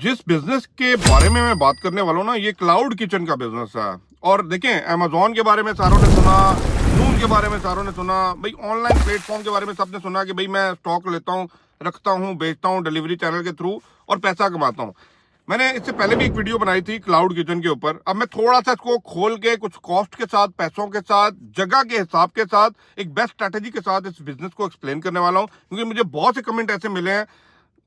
जिस बिजनेस के बारे में मैं बात करने वाला हूँ ना, ये क्लाउड किचन का बिजनेस है। और देखें, अमेजोन के बारे में सारों ने सुना, जूम के बारे में सारों ने सुना, भाई ऑनलाइन प्लेटफॉर्म के बारे में सबने सुना कि भाई मैं स्टॉक लेता हूँ, रखता हूँ, बेचता हूँ डिलीवरी चैनल के थ्रू और पैसा कमाता हूँ। मैंने इससे पहले भी एक वीडियो बनाई थी क्लाउड किचन के ऊपर। अब मैं थोड़ा सा इसको खोल के कुछ कॉस्ट के साथ, पैसों के साथ, जगह के हिसाब के साथ, एक बेस्ट स्ट्रैटेजी के साथ इस बिजनेस को एक्सप्लेन करने वाला हूँ, क्योंकि मुझे बहुत से कमेंट ऐसे मिले हैं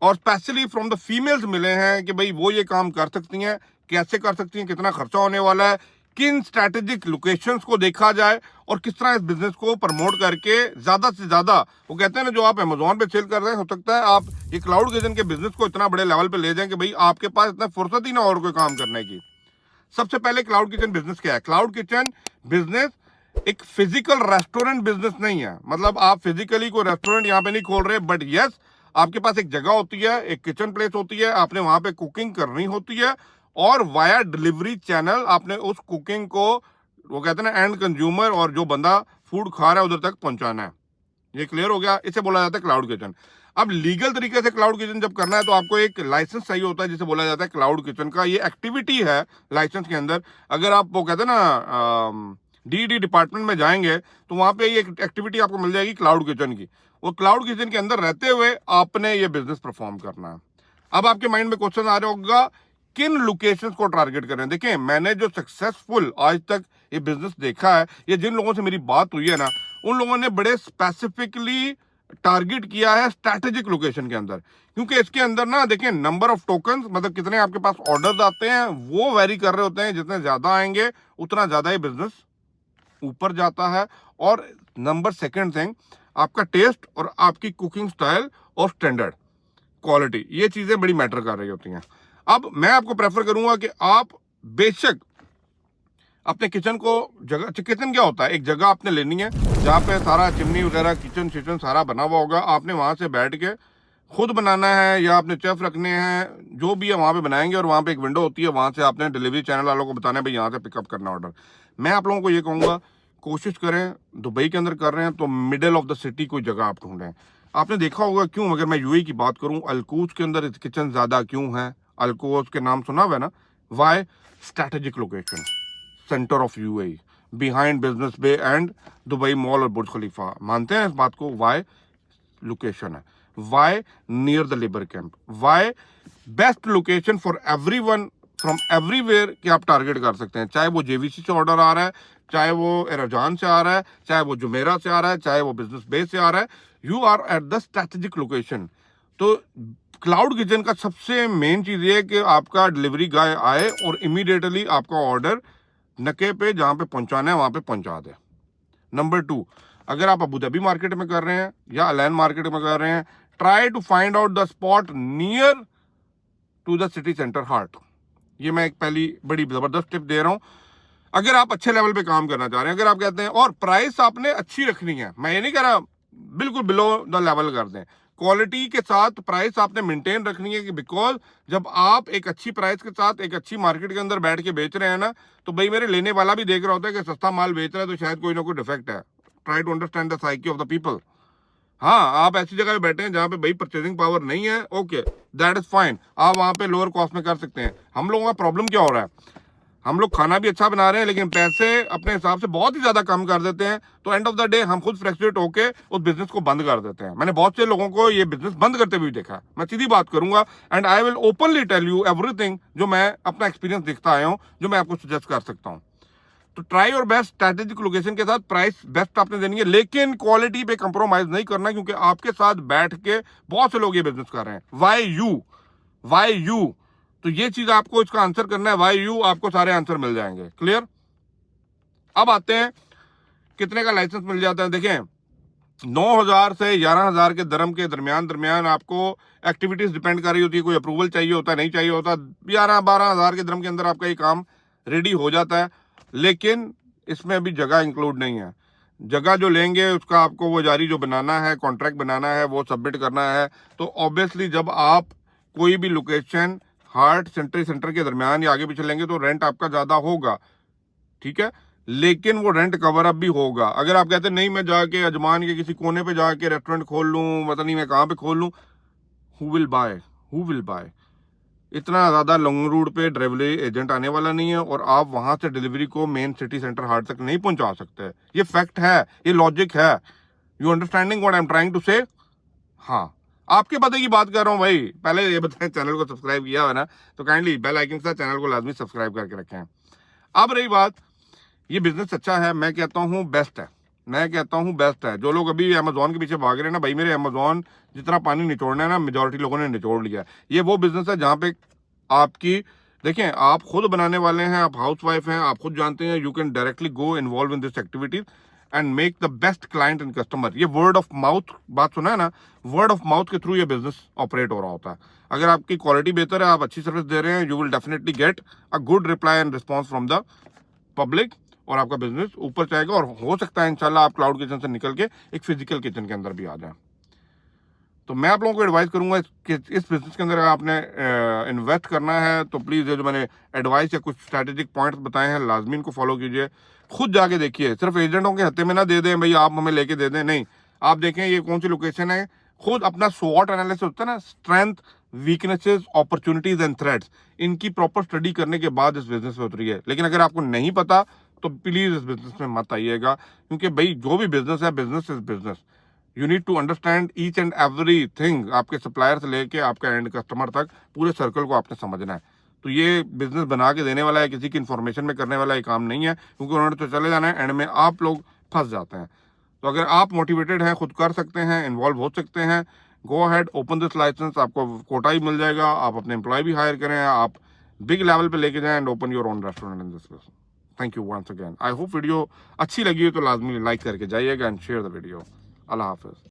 और स्पेशली फ्रॉम द फीमेल्स मिले हैं कि भाई वो ये काम कर सकती हैं, कैसे कर सकती हैं, कितना खर्चा होने वाला है, किन स्ट्रैटेजिक लोकेशंस को देखा जाए और किस तरह इस बिजनेस को प्रमोट करके ज्यादा से ज्यादा, वो कहते हैं ना, जो आप अमेजोन पे सेल कर रहे हैं, हो सकता है आप ये क्लाउड किचन के बिजनेस को इतना बड़े लेवल पे ले जाएं कि भाई आपके पास इतना फुर्सत ही ना और कोई काम करने की। सबसे पहले क्लाउड किचन बिजनेस क्या है? क्लाउड किचन बिजनेस एक फिजिकल रेस्टोरेंट बिजनेस नहीं है। मतलब आप फिजिकली कोई रेस्टोरेंट यहाँ पे नहीं खोल रहे, बट यस, आपके पास एक जगह होती है, एक किचन प्लेस होती है, आपने वहां पे कुकिंग करनी होती है और वाया डिलीवरी चैनल आपने उस कुकिंग को, वो कहते हैं ना, एंड कंज्यूमर और जो बंदा फूड खा रहा है उधर तक पहुंचाना है। ये क्लियर हो गया? इसे बोला जाता है क्लाउड किचन। अब लीगल तरीके से क्लाउड किचन जब करना है तो आपको एक लाइसेंस चाहिए होता है, जिसे बोला जाता है क्लाउड किचन का। ये एक्टिविटी है लाइसेंस के अंदर। अगर आप, वो कहते हैं ना, डी डिपार्टमेंट में जाएंगे तो वहां पे ये एक्टिविटी आपको मिल जाएगी क्लाउड किचन की। वो क्लाउड किचन के अंदर रहते हुए आपने ये बिजनेस परफॉर्म करना है। अब आपके माइंड में क्वेश्चन आ रहा होगा, किन लोकेशंस को टारगेट करें? देखिए, मैंने जो सक्सेसफुल आज तक ये बिजनेस देखा है, ये जिन लोगों से मेरी बात हुई है ना, उन लोगों ने बड़े स्पेसिफिकली टारगेट किया है स्ट्रैटेजिक लोकेशन के अंदर। क्योंकि इसके अंदर ना, देखिए, नंबर ऑफ टोकन, मतलब कितने आपके पास ऑर्डर्स आते हैं, वो वेरी कर रहे होते हैं। जितने ज्यादा आएंगे उतना ज्यादा ही बिजनेस ऊपर जाता है। और नंबर सेकंड थिंग, आपका टेस्ट और आपकी कुकिंग स्टाइल और स्टैंडर्ड क्वालिटी, ये चीजें बड़ी मैटर कर रही होती हैं। अब मैं आपको प्रेफर करूंगा कि आप बेशक अपने किचन को, जगह, किचन क्या होता है, एक जगह आपने लेनी है जहाँ पे सारा चिमनी वगैरह, किचन शिचन सारा बना हुआ होगा। आपने वहां से बैठ के खुद बनाना है या आपने शेफ रखने हैं, जो भी है वहां पे बनाएंगे। और वहां पे एक विंडो होती है, वहां से आपने डिलीवरी चैनल वालों को बताना है भाई यहाँ से पिकअप करना ऑर्डर। मैं आप लोगों को ये कहूंगा, कोशिश करें, दुबई के अंदर कर रहे हैं तो मिडिल ऑफ द सिटी कोई जगह आप ढूंढें। आपने देखा होगा, क्यों, अगर मैं यूएई की बात करूं, अलकूज के अंदर किचन ज्यादा क्यों है? अलकूज के नाम सुना हुआ है ना? Why? Strategic location, centre of UAE, behind business bay and Dubai mall और बुर्ज खलीफा। मानते हैं इस बात को? वाई लोकेशन है, why near the labour camp, why best location for everyone from everywhere कि आप टारगेट कर सकते हैं। चाहे वो जेवीसी से ऑर्डर आ रहा है, चाहे वो एराजान से आ रहा है, चाहे वो जुमेरा से आ रहा है, चाहे वो बिजनेस बेस से आ रहा है, you are at the strategic location. तो क्लाउड किचन का सबसे मेन चीज ये है कि आपका डिलीवरी गाय आए और इमीडिएटली आपका ऑर्डर नके पे जहां पे पहुंचाना है वहां पे पहुंचा दे। नंबर 2, अगर आप अबू धाबी मार्केट में कर रहे हैं या अलैन मार्केट में कर रहे हैं, try to find out the spot near to the city centre heart. ये मैं एक पहली बड़ी जबरदस्त टिप दे रहा हूं। अगर आप अच्छे लेवल पे काम करना चाह रहे हैं, अगर आप कहते हैं, और प्राइस आपने अच्छी रखनी है, मैं ये नहीं कह रहा बिल्कुल बिलो द लेवल कर दें, क्वालिटी के साथ प्राइस आपने मेंटेन रखनी है। कि बिकॉज जब आप एक अच्छी प्राइस के साथ एक अच्छी मार्केट के अंदर बैठ के बेच रहे हैं ना, तो भाई मेरे लेने वाला भी देख रहा होता है कि सस्ता माल बेच रहा है तो शायद कोई ना कोई डिफेक्ट है। Try to understand the psyche of the people. हाँ, आप ऐसी जगह पे बैठे हैं जहां पे भाई परचेजिंग पावर नहीं है, ओके, दैट इज फाइन, आप वहां पे लोअर कॉस्ट में कर सकते हैं। हम लोगों का प्रॉब्लम क्या हो रहा है, हम लोग खाना भी अच्छा बना रहे हैं लेकिन पैसे अपने हिसाब से बहुत ही ज्यादा कम कर देते हैं। तो एंड ऑफ द डे हम खुद फ्रस्ट्रेट होके उस बिजनेस को बंद कर देते हैं। मैंने बहुत से लोगों को ये बिजनेस बंद करते हुए देखा। मैं सीधी बात करूंगा and I will openly tell you everything जो मैं अपना एक्सपीरियंस देखता आया हूं, जो मैं आपको सजेस्ट कर सकता हूं। तो ट्राई और बेस्ट स्ट्रैटेजिक लोकेशन के साथ प्राइस बेस्ट आपने देनी है, लेकिन क्वालिटी पे कंप्रोमाइज नहीं करना, क्योंकि आपके साथ बैठ के बहुत से लोग ये बिजनेस कर रहे हैं। Why you? तो ये चीज आपको इसका आंसर करना है, वाई यू, आपको सारे आंसर मिल जाएंगे। क्लियर? अब आते हैं कितने का लाइसेंस मिल जाता है। देखें, 9,000 से 11,000 के दरम के दरमियान आपको एक्टिविटीज डिपेंड कर रही होती है। कोई अप्रूवल चाहिए होता है, नहीं चाहिए होता, 11-12,000 के दरम के अंदर आपका ये काम रेडी हो जाता है। लेकिन इसमें अभी जगह इंक्लूड नहीं है। जगह जो लेंगे उसका आपको वो जारी जो बनाना है, कॉन्ट्रैक्ट बनाना है, वो सबमिट करना है। तो ऑब्वियसली जब आप कोई भी लोकेशन हार्ट सेंटर के दरमियान या आगे पीछे लेंगे तो रेंट आपका ज्यादा होगा, ठीक है, लेकिन वो रेंट कवर अप भी होगा। अगर आप कहते हैं नहीं मैं जाके अजमान के किसी कोने पे जाके रेस्टोरेंट खोल लूं, पता नहीं मैं कहां पे खोल लूं, हु विल बाय? इतना ज़्यादा लॉन्ग रूट पे डिलीवरी एजेंट आने वाला नहीं है और आप वहां से डिलीवरी को मेन सिटी सेंटर हार्ट तक नहीं पहुंचा सकते। ये फैक्ट है, ये लॉजिक है। You understanding what I am trying to say? हाँ, आपके पते की बात कर रहा हूँ भाई। पहले ये बताएं, चैनल को सब्सक्राइब किया हुआ ना तो काइंडली बेल आइकन के साथ चैनल को लाजमी सब्सक्राइब करके रखें। अब रही बात, ये बिजनेस अच्छा है, मैं कहता हूँ बेस्ट है, मैं कहता हूँ बेस्ट है। जो लोग अभी अमेजोन के पीछे भाग रहे हैं ना भाई, मेरे अमेजोन जितना पानी निचोड़ना है ना मेजोरिटी लोगों ने निचोड़ लिया है। ये वो बिजनेस है जहाँ पे आपकी, देखें, आप खुद बनाने वाले हैं, आप हाउस वाइफ हैं, आप खुद जानते हैं, you can directly go involve in this activities and make the best client and customer. ये वर्ड ऑफ माउथ बात सुना है ना, वर्ड ऑफ माउथ के थ्रू ये बिजनेस ऑपरेट हो रहा होता है। अगर आपकी क्वालिटी बेहतर है, आप अच्छी सर्विस दे रहे हैं, you will definitely get a good reply and response from the public और आपका बिजनेस ऊपर जाएगा। और हो सकता है इंशाल्लाह आप क्लाउड किचन से निकल के एक फिजिकल किचन के अंदर भी आ जाए। तो मैं आप लोगों को एडवाइस करूंगा कि इस बिजनेस के अंदर आपने इन्वेस्ट करना है तो प्लीज़ ये जो मैंने एडवाइस या कुछ स्ट्रैटेजिक पॉइंट्स बताए हैं लाजमी इनको फॉलो कीजिए। खुद जाके देखिए, सिर्फ एजेंटों के हत्थे में ना दे दें भाई आप हमें लेके दे दें, नहीं। आप देखें ये कौन सी लोकेशन है, खुद अपना स्वॉट एनालिसिस होता है ना, strength, weaknesses, opportunities and threats, इनकी प्रॉपर स्टडी करने के बाद इस बिजनेस में उतरिए। लेकिन अगर आपको नहीं पता तो प्लीज़ इस बिजनेस में मत आइएगा, क्योंकि भाई जो भी बिजनेस है, business is business. You need to understand each and every thing. आपके सप्लायर से लेके आपका एंड कस्टमर तक पूरे सर्कल को आपने समझना है। तो ये बिजनेस बना के देने वाला है, किसी की इन्फॉर्मेशन में करने वाला ये काम नहीं है, क्योंकि उन्होंने तो चले जाना है, एंड में आप लोग फंस जाते हैं। तो अगर आप मोटिवेटेड हैं, खुद कर सकते हैं, इन्वॉल्व हो सकते हैं, go ahead, open this licence. आपको कोटा ही मिल जाएगा, आप अपने एम्प्लॉय भी हायर करें, आप बिग लेवल पे लेके जाएं and open your own restaurant in this business. Thank you once again. I hope video अच्छी लगी हो तो लाजमी लाइक करके जाइएगा एंड शेयर द वीडियो। अल्लाह हाफिज।